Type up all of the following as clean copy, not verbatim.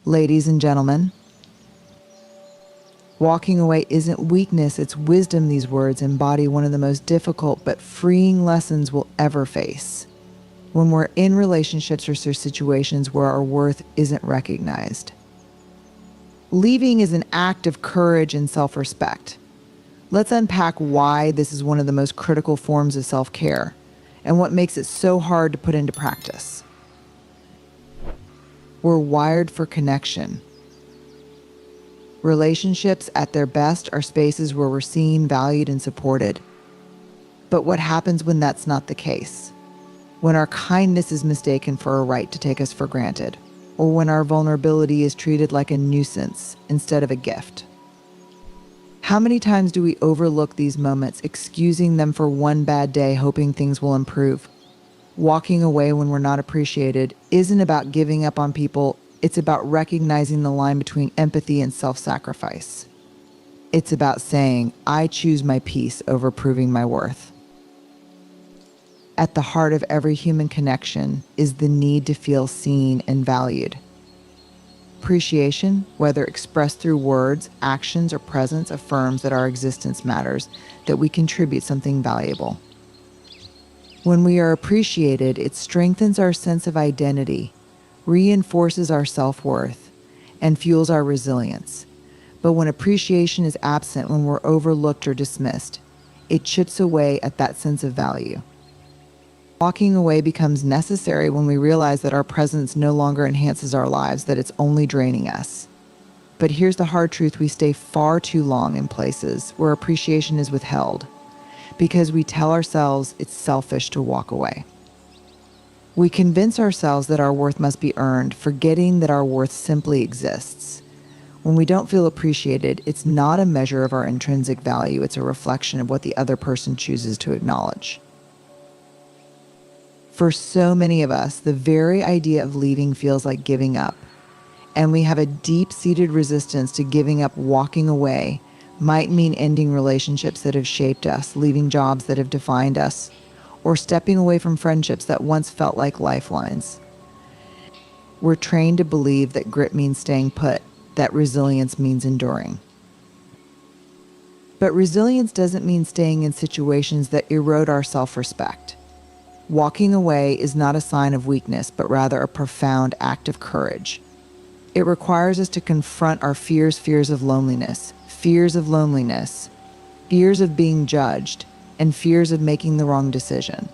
Ladies and gentlemen, walking away isn't weakness, it's wisdom. These words embody one of the most difficult but freeing lessons we'll ever face. When we're in relationships or situations where our worth isn't recognized. Leaving is an act of courage and self-respect. Let's unpack why this is one of the most critical forms of self-care and what makes it so hard to put into practice. We're wired for connection. Relationships at their best are spaces where we're seen, valued, and supported. But what happens when that's not the case? When our kindness is mistaken for a right to take us for granted, or when our vulnerability is treated like a nuisance instead of a gift. How many times do we overlook these moments, excusing them for one bad day, hoping things will improve? Walking away when we're not appreciated isn't about giving up on people, it's about recognizing the line between empathy and self-sacrifice. It's about saying, I choose my peace over proving my worth. At the heart of every human connection is the need to feel seen and valued. Appreciation, whether expressed through words, actions, or presence, affirms that our existence matters, that we contribute something valuable. When we are appreciated, it strengthens our sense of identity, reinforces our self-worth, and fuels our resilience. But when appreciation is absent, when we're overlooked or dismissed, it chips away at that sense of value. Walking away becomes necessary when we realize that our presence no longer enhances our lives, that it's only draining us. But here's the hard truth: we stay far too long in places where appreciation is withheld because we tell ourselves it's selfish to walk away. We convince ourselves that our worth must be earned, forgetting that our worth simply exists. When we don't feel appreciated, it's not a measure of our intrinsic value, it's a reflection of what the other person chooses to acknowledge. For so many of us, the very idea of leaving feels like giving up, and we have a deep-seated resistance to giving up. Walking away might mean ending relationships that have shaped us, leaving jobs that have defined us, or stepping away from friendships that once felt like lifelines. We're trained to believe that grit means staying put, that resilience means enduring. But resilience doesn't mean staying in situations that erode our self-respect. Walking away is not a sign of weakness, but rather a profound act of courage. It requires us to confront our fears of loneliness, fears of being judged, and fears of making the wrong decision.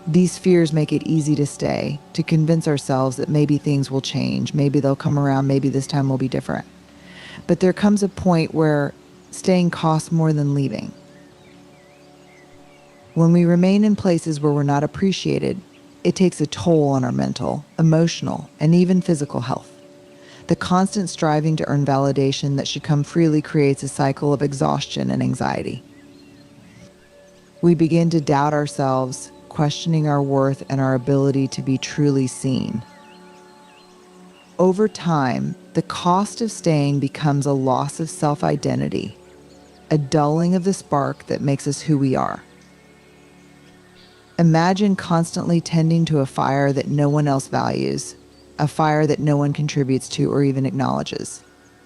These fears make it easy to stay, to convince ourselves that maybe things will change, maybe they'll come around, maybe this time will be different. But there comes a point where staying costs more than leaving. When we remain in places where we're not appreciated, it takes a toll on our mental, emotional, and even physical health. The constant striving to earn validation that should come freely creates a cycle of exhaustion and anxiety. We begin to doubt ourselves, questioning our worth and our ability to be truly seen. Over time, the cost of staying becomes a loss of self-identity, a dulling of the spark that makes us who we are. Imagine constantly tending to a fire that no one else values, a fire that no one contributes to or even acknowledges.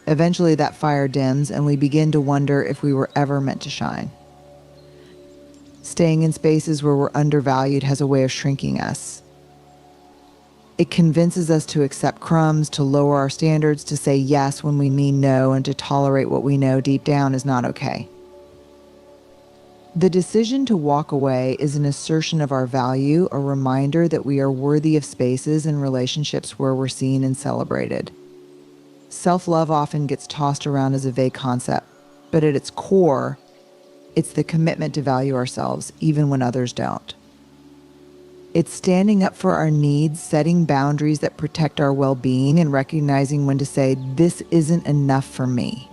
Eventually that fire dims and we begin to wonder if we were ever meant to shine. Staying in spaces where we're undervalued has a way of shrinking us. It convinces us to accept crumbs, to lower our standards, to say yes when we mean no, and to tolerate what we know deep down is not okay. The decision to walk away is an assertion of our value, a reminder that we are worthy of spaces and relationships where we're seen and celebrated. Self-love often gets tossed around as a vague concept, but at its core, it's the commitment to value ourselves, even when others don't. It's standing up for our needs, setting boundaries that protect our well-being, and recognizing when to say, this isn't enough for me.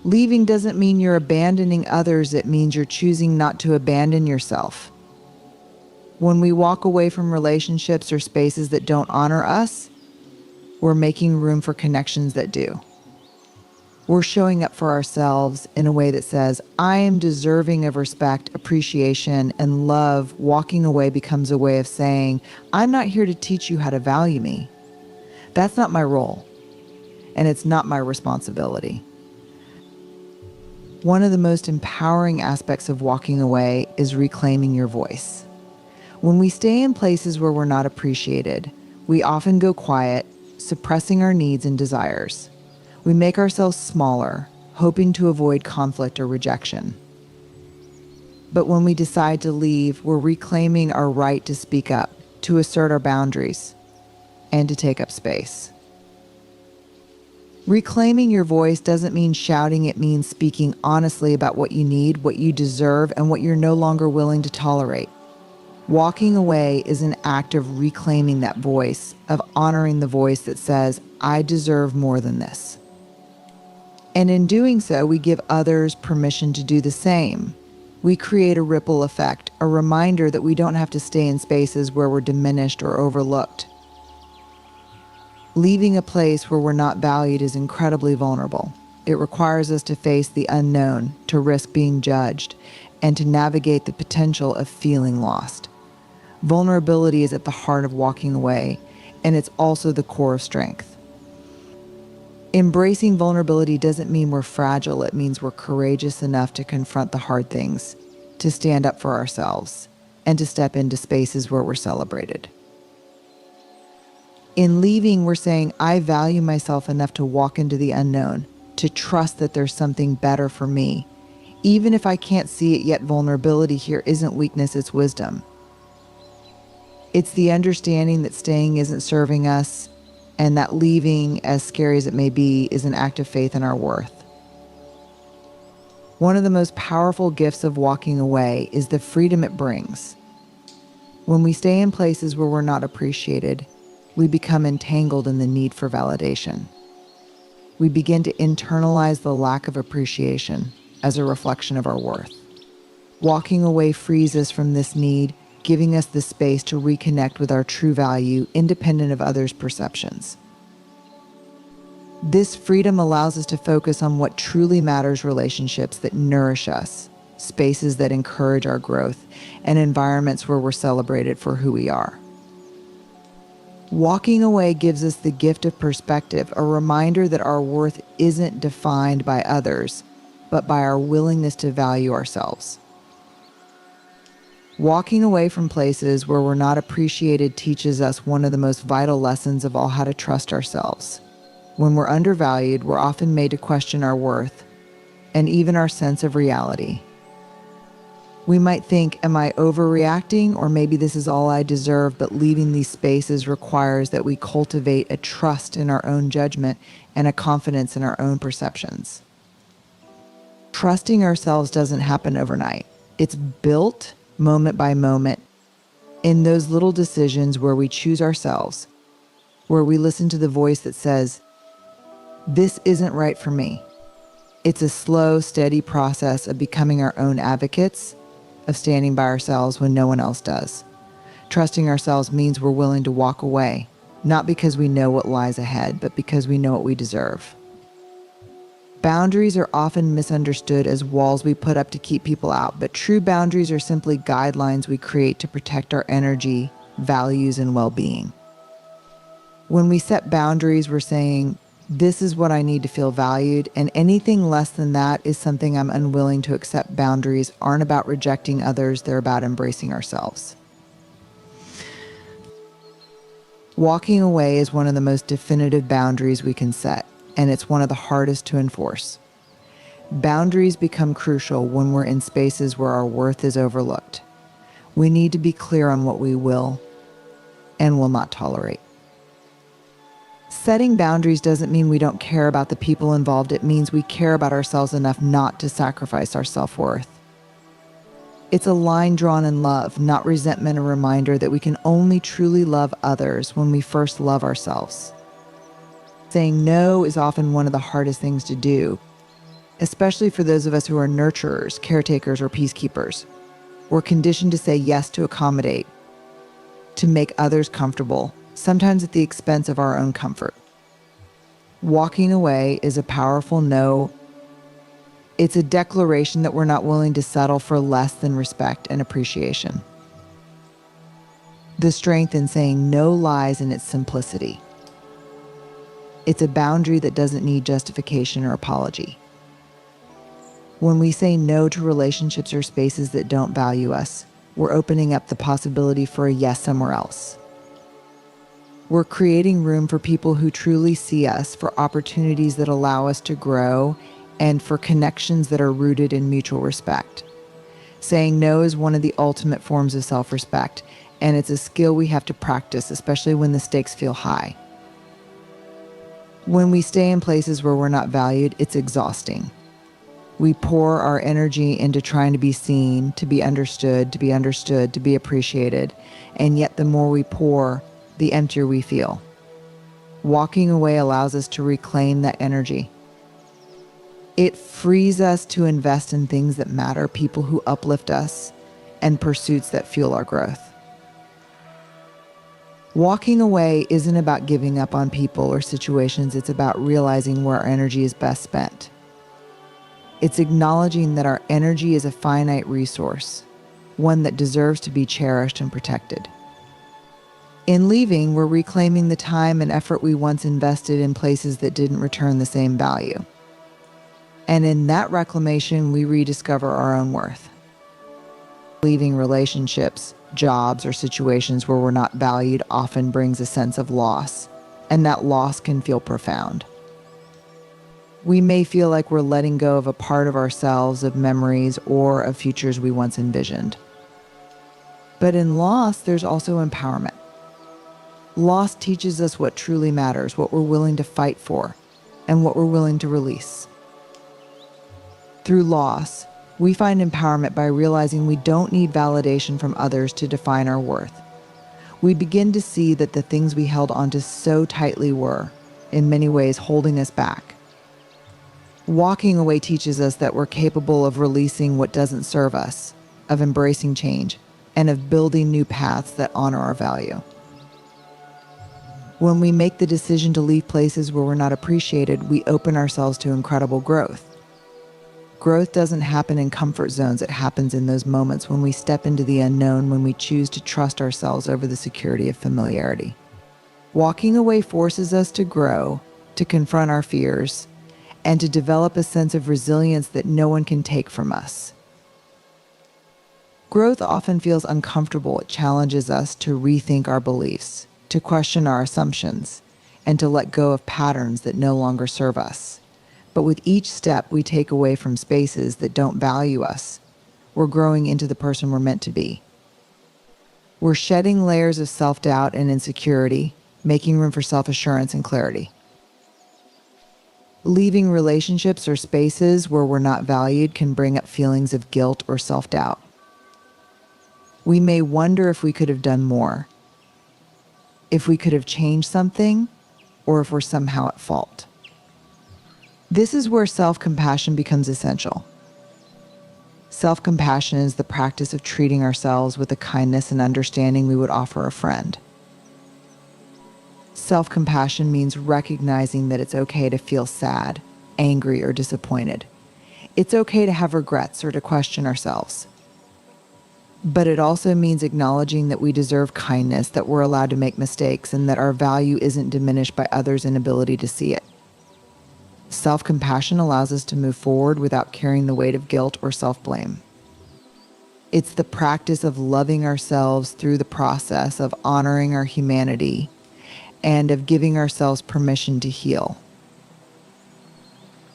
Leaving doesn't mean you're abandoning others, it means you're choosing not to abandon yourself. When we walk away from relationships or spaces that don't honor us, we're making room for connections that do. We're showing up for ourselves in a way that says, I am deserving of respect, appreciation, and love. Walking away becomes a way of saying, I'm not here to teach you how to value me. That's not my role, and it's not my responsibility. One of the most empowering aspects of walking away is reclaiming your voice. When we stay in places where we're not appreciated, we often go quiet, suppressing our needs and desires. We make ourselves smaller, hoping to avoid conflict or rejection. But when we decide to leave, we're reclaiming our right to speak up, to assert our boundaries, and to take up space. Reclaiming your voice doesn't mean shouting, it means speaking honestly about what you need, what you deserve, and what you're no longer willing to tolerate. Walking away is an act of reclaiming that voice, of honoring the voice that says, I deserve more than this. And in doing so, we give others permission to do the same. We create a ripple effect, a reminder that we don't have to stay in spaces where we're diminished or overlooked. Leaving a place where we're not valued is incredibly vulnerable. It requires us to face the unknown, to risk being judged, and to navigate the potential of feeling lost. Vulnerability is at the heart of walking away, and it's also the core of strength. Embracing vulnerability doesn't mean we're fragile, it means we're courageous enough to confront the hard things, to stand up for ourselves, and to step into spaces where we're celebrated. In leaving, we're saying, I value myself enough to walk into the unknown, to trust that there's something better for me. Even if I can't see it yet, vulnerability here isn't weakness, it's wisdom. It's the understanding that staying isn't serving us, and that leaving, as scary as it may be, is an act of faith in our worth. One of the most powerful gifts of walking away is the freedom it brings. When we stay in places where we're not appreciated, we become entangled in the need for validation. We begin to internalize the lack of appreciation as a reflection of our worth. Walking away frees us from this need, giving us the space to reconnect with our true value, independent of others' perceptions. This freedom allows us to focus on what truly matters: relationships that nourish us, spaces that encourage our growth, and environments where we're celebrated for who we are. Walking away gives us the gift of perspective, a reminder that our worth isn't defined by others, but by our willingness to value ourselves. Walking away from places where we're not appreciated teaches us one of the most vital lessons of all: how to trust ourselves. When we're undervalued, we're often made to question our worth and even our sense of reality. We might think, am I overreacting? Or maybe this is all I deserve. But leaving these spaces requires that we cultivate a trust in our own judgment and a confidence in our own perceptions. Trusting ourselves doesn't happen overnight. It's built moment by moment in those little decisions where we choose ourselves, where we listen to the voice that says, this isn't right for me. It's a slow, steady process of becoming our own advocates, of standing by ourselves when no one else does. Trusting ourselves means we're willing to walk away, not because we know what lies ahead, but because we know what we deserve. Boundaries are often misunderstood as walls we put up to keep people out, but true boundaries are simply guidelines we create to protect our energy, values, and well-being. When we set boundaries, we're saying, this is what I need to feel valued, and anything less than that is something I'm unwilling to accept. Boundaries aren't about rejecting others, they're about embracing ourselves. Walking away is one of the most definitive boundaries we can set, and it's one of the hardest to enforce. Boundaries become crucial when we're in spaces where our worth is overlooked. We need to be clear on what we will and will not tolerate. Setting boundaries doesn't mean we don't care about the people involved. It means we care about ourselves enough not to sacrifice our self-worth. It's a line drawn in love, not resentment, a reminder that we can only truly love others when we first love ourselves. Saying no is often one of the hardest things to do, especially for those of us who are nurturers, caretakers, or peacekeepers. We're conditioned to say yes to accommodate, to make others comfortable, sometimes at the expense of our own comfort. Walking away is a powerful no. It's a declaration that we're not willing to settle for less than respect and appreciation. The strength in saying no lies in its simplicity. It's a boundary that doesn't need justification or apology. When we say no to relationships or spaces that don't value us, we're opening up the possibility for a yes somewhere else. We're creating room for people who truly see us, for opportunities that allow us to grow, and for connections that are rooted in mutual respect. Saying no is one of the ultimate forms of self-respect, and it's a skill we have to practice, especially when the stakes feel high. When we stay in places where we're not valued, it's exhausting. We pour our energy into trying to be seen, to be understood, to be appreciated, and yet the more we pour, the emptier we feel. Walking away allows us to reclaim that energy. It frees us to invest in things that matter, people who uplift us, and pursuits that fuel our growth. Walking away isn't about giving up on people or situations, it's about realizing where our energy is best spent. It's acknowledging that our energy is a finite resource, one that deserves to be cherished and protected. In leaving, we're reclaiming the time and effort we once invested in places that didn't return the same value. And in that reclamation, we rediscover our own worth. Leaving relationships, jobs, or situations where we're not valued often brings a sense of loss, and that loss can feel profound. We may feel like we're letting go of a part of ourselves, of memories, or of futures we once envisioned. But in loss, there's also empowerment. Loss teaches us what truly matters, what we're willing to fight for, and what we're willing to release. Through loss, we find empowerment by realizing we don't need validation from others to define our worth. We begin to see that the things we held onto so tightly were, in many ways, holding us back. Walking away teaches us that we're capable of releasing what doesn't serve us, of embracing change, and of building new paths that honor our value. When we make the decision to leave places where we're not appreciated, we open ourselves to incredible growth. Growth doesn't happen in comfort zones, it happens in those moments when we step into the unknown, when we choose to trust ourselves over the security of familiarity. Walking away forces us to grow, to confront our fears, and to develop a sense of resilience that no one can take from us. Growth often feels uncomfortable. It challenges us to rethink our beliefs, to question our assumptions, and to let go of patterns that no longer serve us. But with each step we take away from spaces that don't value us, we're growing into the person we're meant to be. We're shedding layers of self-doubt and insecurity, making room for self-assurance and clarity. Leaving relationships or spaces where we're not valued can bring up feelings of guilt or self-doubt. We may wonder if we could have done more, if we could have changed something, or if we're somehow at fault. This is where self-compassion becomes essential. Self-compassion is the practice of treating ourselves with the kindness and understanding we would offer a friend. Self-compassion means recognizing that it's okay to feel sad, angry, or disappointed. It's okay to have regrets or to question ourselves. But it also means acknowledging that we deserve kindness, that we're allowed to make mistakes, and that our value isn't diminished by others' inability to see it. Self-compassion allows us to move forward without carrying the weight of guilt or self-blame. It's the practice of loving ourselves through the process of honoring our humanity and of giving ourselves permission to heal.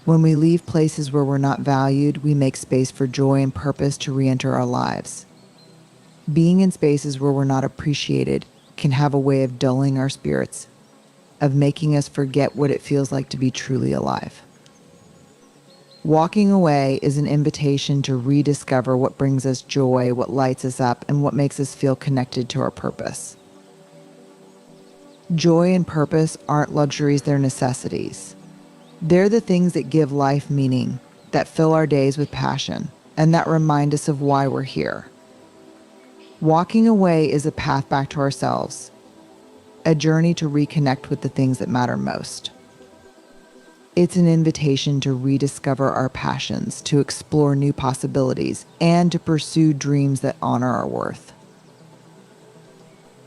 When we leave places where we're not valued, we make space for joy and purpose to re-enter our lives. Being in spaces where we're not appreciated can have a way of dulling our spirits, of making us forget what it feels like to be truly alive. Walking away is an invitation to rediscover what brings us joy, what lights us up, and what makes us feel connected to our purpose. Joy and purpose aren't luxuries, they're necessities. They're the things that give life meaning, that fill our days with passion, and that remind us of why we're here. Walking away is a path back to ourselves, a journey to reconnect with the things that matter most. It's an invitation to rediscover our passions, to explore new possibilities, and to pursue dreams that honor our worth.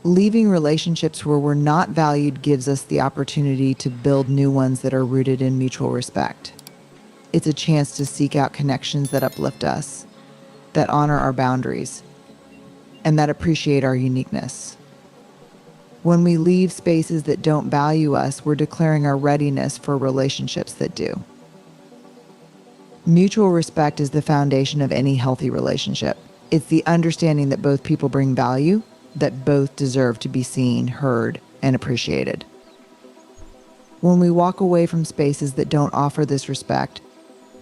Leaving relationships where we're not valued gives us the opportunity to build new ones that are rooted in mutual respect. It's a chance to seek out connections that uplift us, that honor our boundaries, and that appreciate our uniqueness. When we leave spaces that don't value us, we're declaring our readiness for relationships that do. Mutual respect is the foundation of any healthy relationship. It's the understanding that both people bring value, that both deserve to be seen, heard, and appreciated. When we walk away from spaces that don't offer this respect,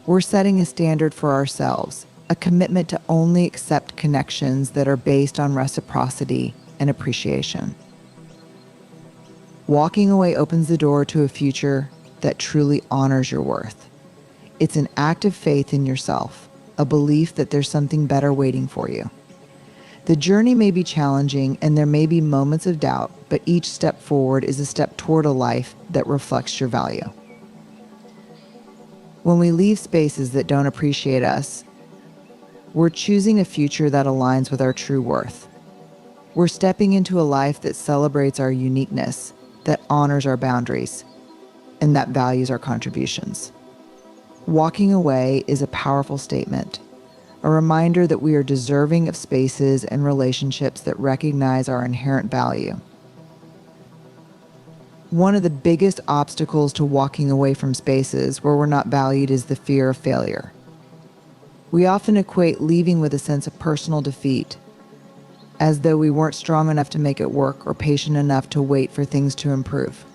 we're setting a standard for ourselves, a commitment to only accept connections that are based on reciprocity and appreciation. Walking away opens the door to a future that truly honors your worth. It's an act of faith in yourself, a belief that there's something better waiting for you. The journey may be challenging and there may be moments of doubt, but each step forward is a step toward a life that reflects your value. When we leave spaces that don't appreciate us, we're choosing a future that aligns with our true worth. We're stepping into a life that celebrates our uniqueness, that honors our boundaries, and that values our contributions. Walking away is a powerful statement, a reminder that we are deserving of spaces and relationships that recognize our inherent value. One of the biggest obstacles to walking away from spaces where we're not valued is the fear of failure. We often equate leaving with a sense of personal defeat, as though we weren't strong enough to make it work or patient enough to wait for things to improve.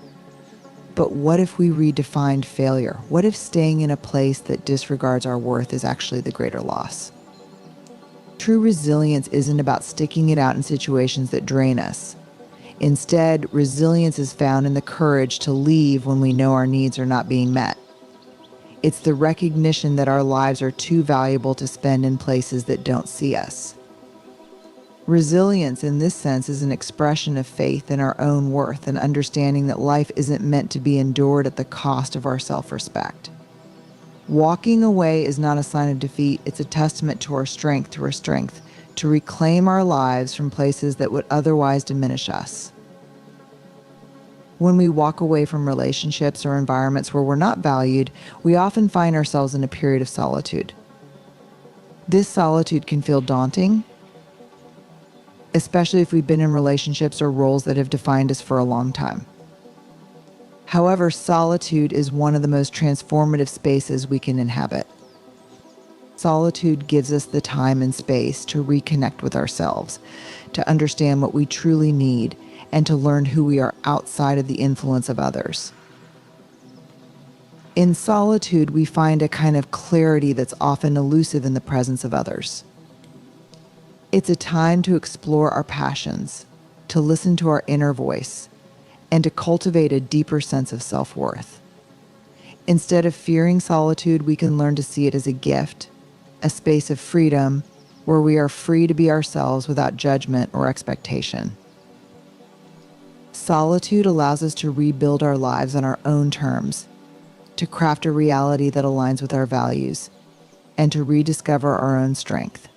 But what if we redefined failure? What if staying in a place that disregards our worth is actually the greater loss? True resilience isn't about sticking it out in situations that drain us. Instead, resilience is found in the courage to leave when we know our needs are not being met. It's the recognition that our lives are too valuable to spend in places that don't see us. Resilience in this sense is an expression of faith in our own worth and understanding that life isn't meant to be endured at the cost of our self-respect. Walking away is not a sign of defeat, it's a testament to our strength, to reclaim our lives from places that would otherwise diminish us. When we walk away from relationships or environments where we're not valued, we often find ourselves in a period of solitude. This solitude can feel daunting, especially if we've been in relationships or roles that have defined us for a long time. However, solitude is one of the most transformative spaces we can inhabit. Solitude gives us the time and space to reconnect with ourselves, to understand what we truly need, and to learn who we are outside of the influence of others. In solitude, we find a kind of clarity that's often elusive in the presence of others. It's a time to explore our passions, to listen to our inner voice, and to cultivate a deeper sense of self-worth. Instead of fearing solitude, we can learn to see it as a gift, a space of freedom where we are free to be ourselves without judgment or expectation. Solitude allows us to rebuild our lives on our own terms, to craft a reality that aligns with our values, and to rediscover our own strength.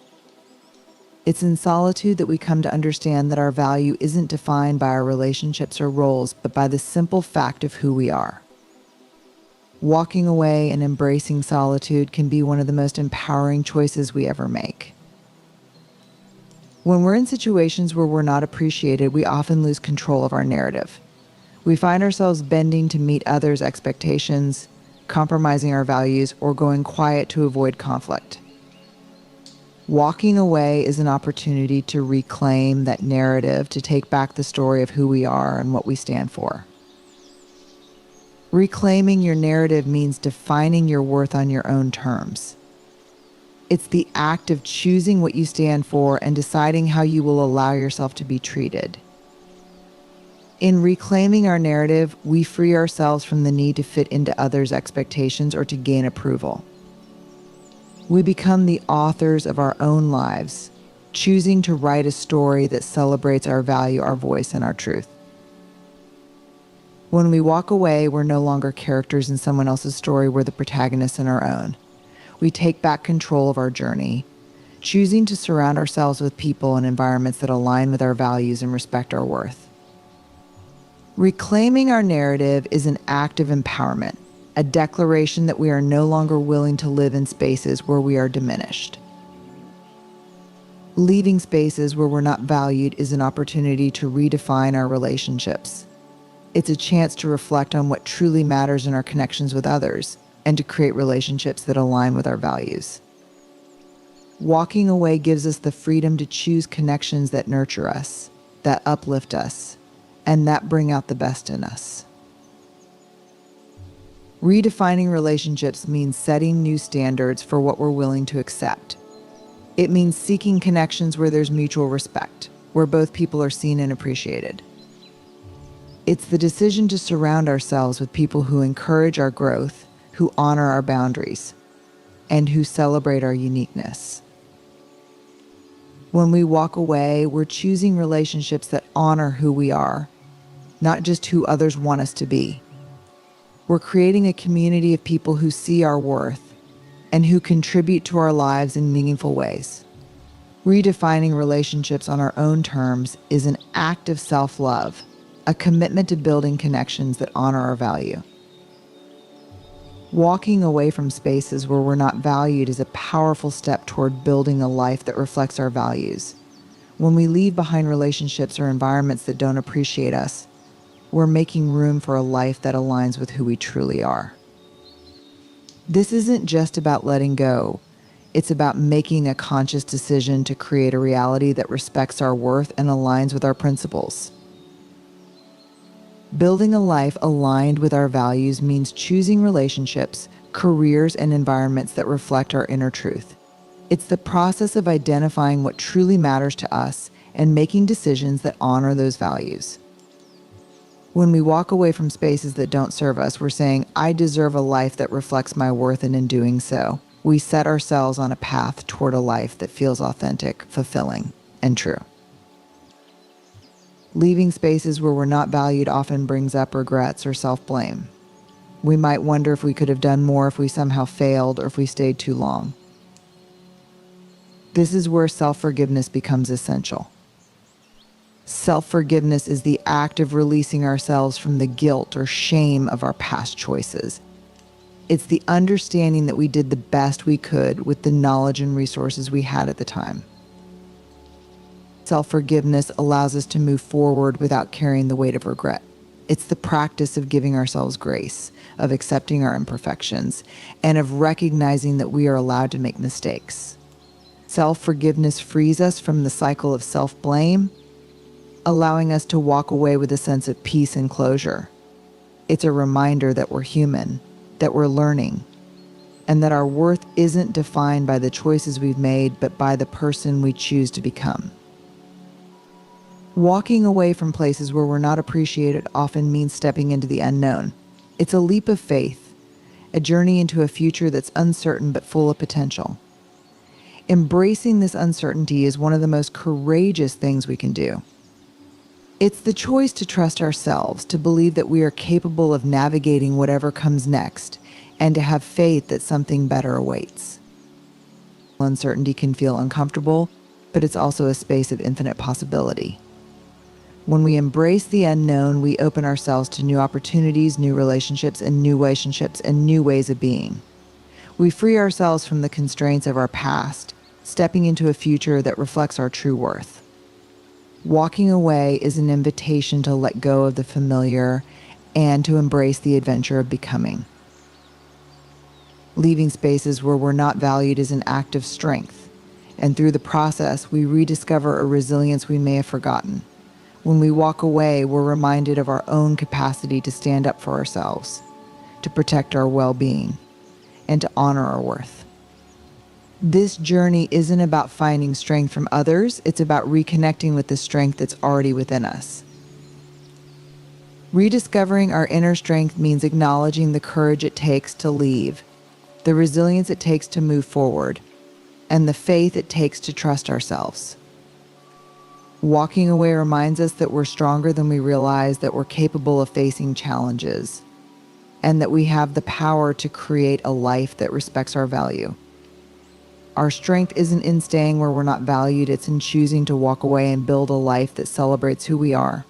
It's in solitude that we come to understand that our value isn't defined by our relationships or roles, but by the simple fact of who we are. Walking away and embracing solitude can be one of the most empowering choices we ever make. When we're in situations where we're not appreciated, we often lose control of our narrative. We find ourselves bending to meet others' expectations, compromising our values, or going quiet to avoid conflict. Walking away is an opportunity to reclaim that narrative, to take back the story of who we are and what we stand for. Reclaiming your narrative means defining your worth on your own terms. It's the act of choosing what you stand for and deciding how you will allow yourself to be treated. In reclaiming our narrative, we free ourselves from the need to fit into others' expectations or to gain approval. We become the authors of our own lives, choosing to write a story that celebrates our value, our voice, and our truth. When we walk away, we're no longer characters in someone else's story, we're the protagonists in our own. We take back control of our journey, choosing to surround ourselves with people and environments that align with our values and respect our worth. Reclaiming our narrative is an act of empowerment, a declaration that we are no longer willing to live in spaces where we are diminished. Leaving spaces where we're not valued is an opportunity to redefine our relationships. It's a chance to reflect on what truly matters in our connections with others and to create relationships that align with our values. Walking away gives us the freedom to choose connections that nurture us, that uplift us, and that bring out the best in us. Redefining relationships means setting new standards for what we're willing to accept. It means seeking connections where there's mutual respect, where both people are seen and appreciated. It's the decision to surround ourselves with people who encourage our growth, who honor our boundaries, and who celebrate our uniqueness. When we walk away, we're choosing relationships that honor who we are, not just who others want us to be. We're creating a community of people who see our worth and who contribute to our lives in meaningful ways. Redefining relationships on our own terms is an act of self-love, a commitment to building connections that honor our value. Walking away from spaces where we're not valued is a powerful step toward building a life that reflects our values. When we leave behind relationships or environments that don't appreciate us, we're making room for a life that aligns with who we truly are. This isn't just about letting go. It's about making a conscious decision to create a reality that respects our worth and aligns with our principles. Building a life aligned with our values means choosing relationships, careers, and environments that reflect our inner truth. It's the process of identifying what truly matters to us and making decisions that honor those values. When we walk away from spaces that don't serve us, we're saying, I deserve a life that reflects my worth, and in doing so, we set ourselves on a path toward a life that feels authentic, fulfilling, and true. Leaving spaces where we're not valued often brings up regrets or self-blame. We might wonder if we could have done more, if we somehow failed, or if we stayed too long. This is where self-forgiveness becomes essential. Self-forgiveness is the act of releasing ourselves from the guilt or shame of our past choices. It's the understanding that we did the best we could with the knowledge and resources we had at the time. Self-forgiveness allows us to move forward without carrying the weight of regret. It's the practice of giving ourselves grace, of accepting our imperfections, and of recognizing that we are allowed to make mistakes. Self-forgiveness frees us from the cycle of self-blame, allowing us to walk away with a sense of peace and closure. It's a reminder that we're human, that we're learning, and that our worth isn't defined by the choices we've made, but by the person we choose to become. Walking away from places where we're not appreciated often means stepping into the unknown. It's a leap of faith, a journey into a future that's uncertain but full of potential. Embracing this uncertainty is one of the most courageous things we can do. It's the choice to trust ourselves, to believe that we are capable of navigating whatever comes next, and to have faith that something better awaits. Uncertainty can feel uncomfortable, but it's also a space of infinite possibility. When we embrace the unknown, we open ourselves to new opportunities, new relationships, and new ways of being. We free ourselves from the constraints of our past, stepping into a future that reflects our true worth. Walking away is an invitation to let go of the familiar and to embrace the adventure of becoming. Leaving spaces where we're not valued is an act of strength, and through the process, we rediscover a resilience we may have forgotten. When we walk away, we're reminded of our own capacity to stand up for ourselves, to protect our well-being, and to honor our worth. This journey isn't about finding strength from others, it's about reconnecting with the strength that's already within us. Rediscovering our inner strength means acknowledging the courage it takes to leave, the resilience it takes to move forward, and the faith it takes to trust ourselves. Walking away reminds us that we're stronger than we realize, that we're capable of facing challenges, and that we have the power to create a life that respects our value. Our strength isn't in staying where we're not valued, it's in choosing to walk away and build a life that celebrates who we are.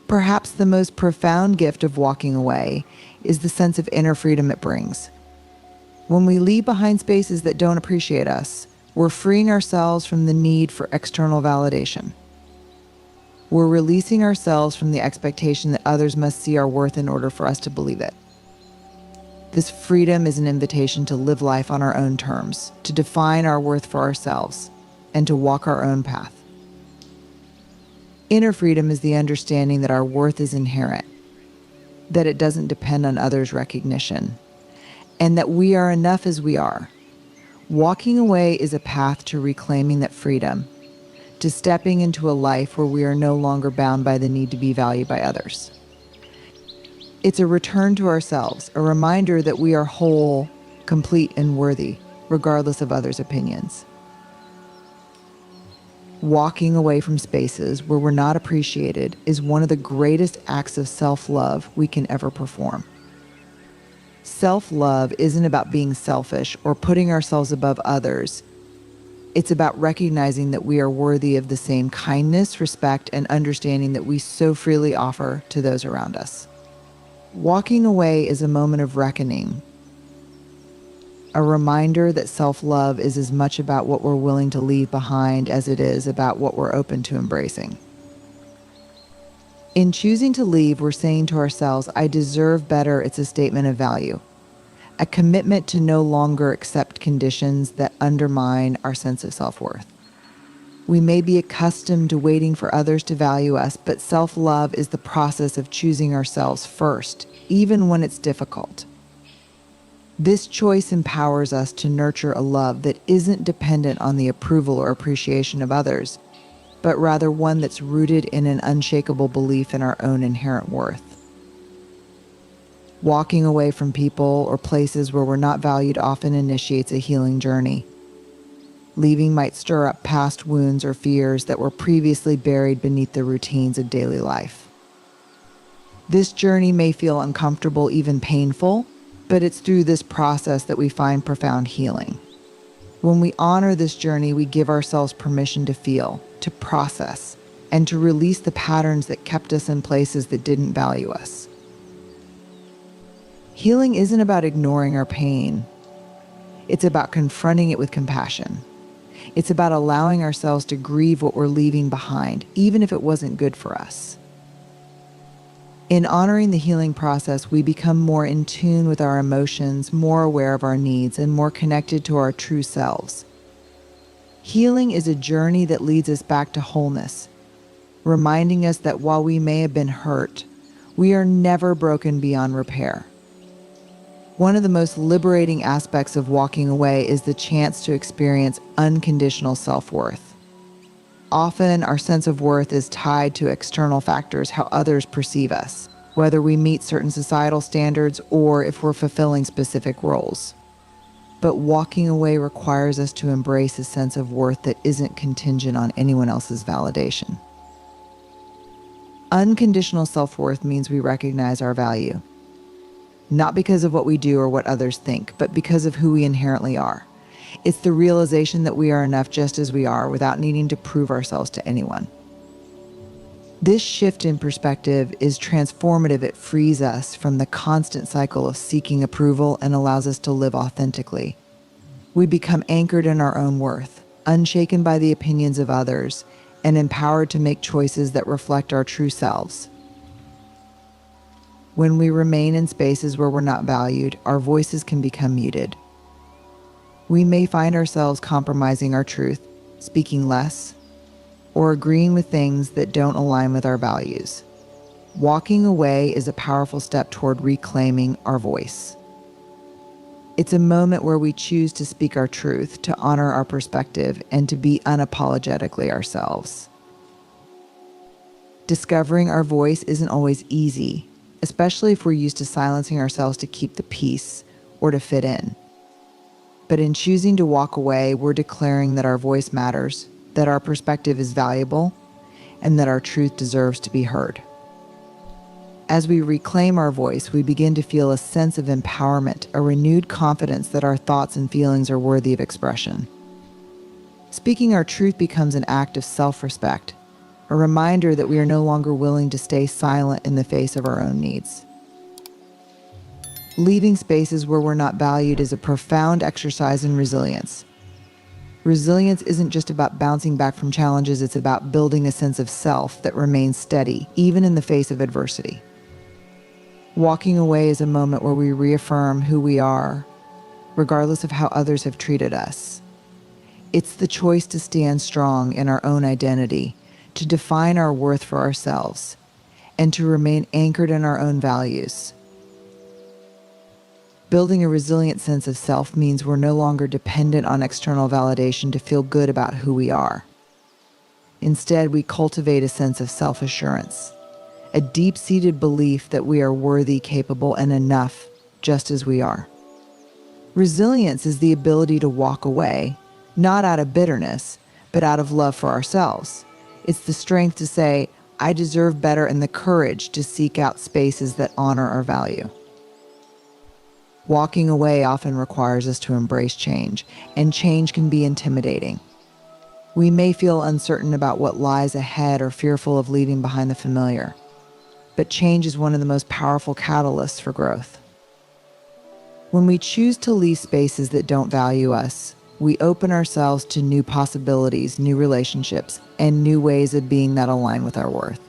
Perhaps the most profound gift of walking away is the sense of inner freedom it brings. When we leave behind spaces that don't appreciate us, we're freeing ourselves from the need for external validation. We're releasing ourselves from the expectation that others must see our worth in order for us to believe it. This freedom is an invitation to live life on our own terms, to define our worth for ourselves, and to walk our own path. Inner freedom is the understanding that our worth is inherent, that it doesn't depend on others' recognition, and that we are enough as we are. Walking away is a path to reclaiming that freedom, to stepping into a life where we are no longer bound by the need to be valued by others. It's a return to ourselves, a reminder that we are whole, complete, and worthy, regardless of others' opinions. Walking away from spaces where we're not appreciated is one of the greatest acts of self-love we can ever perform. Self-love isn't about being selfish or putting ourselves above others. It's about recognizing that we are worthy of the same kindness, respect, and understanding that we so freely offer to those around us. Walking away is a moment of reckoning, a reminder that self-love is as much about what we're willing to leave behind as it is about what we're open to embracing. In choosing to leave, we're saying to ourselves, I deserve better. It's a statement of value, a commitment to no longer accept conditions that undermine our sense of self-worth. We may be accustomed to waiting for others to value us, but self-love is the process of choosing ourselves first, even when it's difficult. This choice empowers us to nurture a love that isn't dependent on the approval or appreciation of others, but rather one that's rooted in an unshakable belief in our own inherent worth. Walking away from people or places where we're not valued often initiates a healing journey. Leaving might stir up past wounds or fears that were previously buried beneath the routines of daily life. This journey may feel uncomfortable, even painful, but it's through this process that we find profound healing. When we honor this journey, we give ourselves permission to feel, to process, and to release the patterns that kept us in places that didn't value us. Healing isn't about ignoring our pain. It's about confronting it with compassion. It's about allowing ourselves to grieve what we're leaving behind, even if it wasn't good for us. In honoring the healing process, we become more in tune with our emotions, more aware of our needs, and more connected to our true selves. Healing is a journey that leads us back to wholeness, reminding us that while we may have been hurt, we are never broken beyond repair. One of the most liberating aspects of walking away is the chance to experience unconditional self-worth. Often, our sense of worth is tied to external factors, how others perceive us, whether we meet certain societal standards or if we're fulfilling specific roles. But walking away requires us to embrace a sense of worth that isn't contingent on anyone else's validation. Unconditional self-worth means we recognize our value, not because of what we do or what others think, but because of who we inherently are. It's the realization that we are enough just as we are without needing to prove ourselves to anyone. This shift in perspective is transformative. It frees us from the constant cycle of seeking approval and allows us to live authentically. We become anchored in our own worth, unshaken by the opinions of others, and empowered to make choices that reflect our true selves. When we remain in spaces where we're not valued, our voices can become muted. We may find ourselves compromising our truth, speaking less, or agreeing with things that don't align with our values. Walking away is a powerful step toward reclaiming our voice. It's a moment where we choose to speak our truth, to honor our perspective, and to be unapologetically ourselves. Discovering our voice isn't always easy, especially if we're used to silencing ourselves to keep the peace or to fit in. But in choosing to walk away, we're declaring that our voice matters, that our perspective is valuable, and that our truth deserves to be heard. As we reclaim our voice, we begin to feel a sense of empowerment, a renewed confidence that our thoughts and feelings are worthy of expression. Speaking our truth becomes an act of self-respect, a reminder that we are no longer willing to stay silent in the face of our own needs. Leaving spaces where we're not valued is a profound exercise in resilience. Resilience isn't just about bouncing back from challenges, it's about building a sense of self that remains steady, even in the face of adversity. Walking away is a moment where we reaffirm who we are, regardless of how others have treated us. It's the choice to stand strong in our own identity, to define our worth for ourselves, and to remain anchored in our own values. Building a resilient sense of self means we're no longer dependent on external validation to feel good about who we are. Instead, we cultivate a sense of self-assurance, a deep-seated belief that we are worthy, capable, and enough just as we are. Resilience is the ability to walk away, not out of bitterness, but out of love for ourselves. It's the strength to say, I deserve better, and the courage to seek out spaces that honor our value. Walking away often requires us to embrace change, and change can be intimidating. We may feel uncertain about what lies ahead or fearful of leaving behind the familiar, but change is one of the most powerful catalysts for growth. When we choose to leave spaces that don't value us, we open ourselves to new possibilities, new relationships, and new ways of being that align with our worth.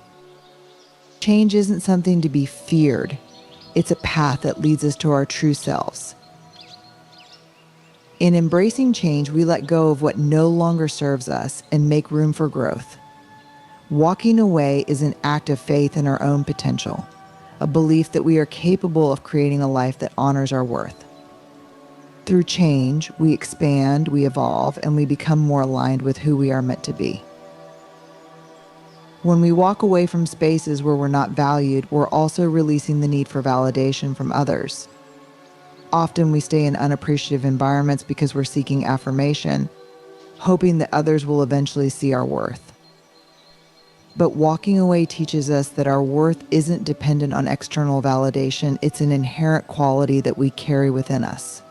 Change isn't something to be feared. It's a path that leads us to our true selves. In embracing change, we let go of what no longer serves us and make room for growth. Walking away is an act of faith in our own potential, a belief that we are capable of creating a life that honors our worth. Through change, we expand, we evolve, and we become more aligned with who we are meant to be. When we walk away from spaces where we're not valued, we're also releasing the need for validation from others. Often we stay in unappreciative environments because we're seeking affirmation, hoping that others will eventually see our worth. But walking away teaches us that our worth isn't dependent on external validation, it's an inherent quality that we carry within us.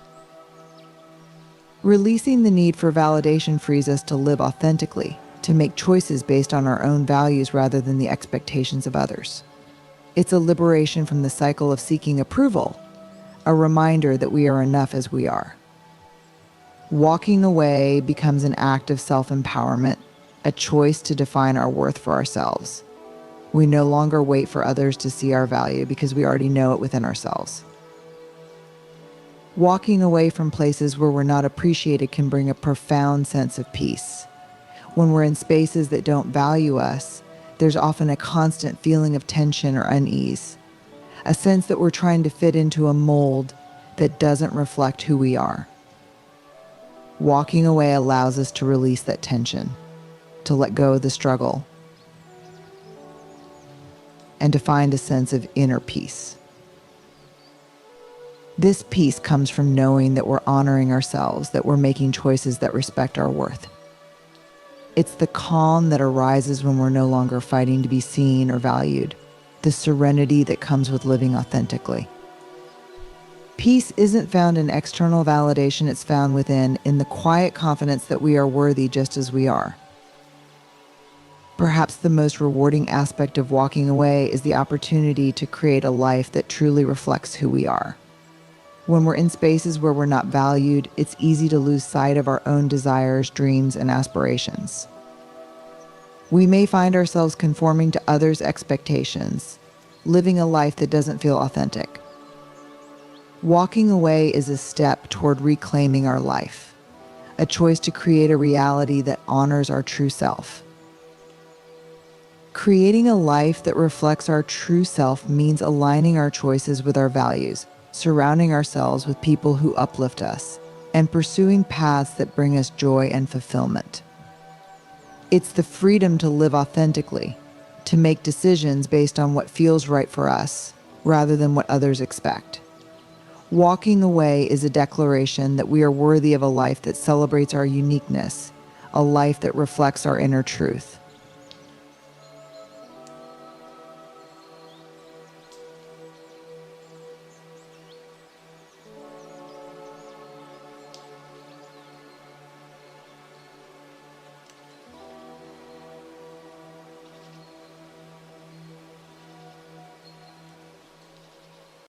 Releasing the need for validation frees us to live authentically, to make choices based on our own values rather than the expectations of others. It's a liberation from the cycle of seeking approval, a reminder that we are enough as we are. Walking away becomes an act of self-empowerment, a choice to define our worth for ourselves. We no longer wait for others to see our value because we already know it within ourselves. Walking away from places where we're not appreciated can bring a profound sense of peace. When we're in spaces that don't value us, there's often a constant feeling of tension or unease, a sense that we're trying to fit into a mold that doesn't reflect who we are. Walking away allows us to release that tension, to let go of the struggle, and to find a sense of inner peace. This peace comes from knowing that we're honoring ourselves, that we're making choices that respect our worth. It's the calm that arises when we're no longer fighting to be seen or valued, the serenity that comes with living authentically. Peace isn't found in external validation, it's found within, in the quiet confidence that we are worthy just as we are. Perhaps the most rewarding aspect of walking away is the opportunity to create a life that truly reflects who we are. When we're in spaces where we're not valued, it's easy to lose sight of our own desires, dreams, and aspirations. We may find ourselves conforming to others' expectations, living a life that doesn't feel authentic. Walking away is a step toward reclaiming our life, a choice to create a reality that honors our true self. Creating a life that reflects our true self means aligning our choices with our values, surrounding ourselves with people who uplift us, and pursuing paths that bring us joy and fulfillment. It's the freedom to live authentically, to make decisions based on what feels right for us, rather than what others expect. Walking away is a declaration that we are worthy of a life that celebrates our uniqueness, a life that reflects our inner truth.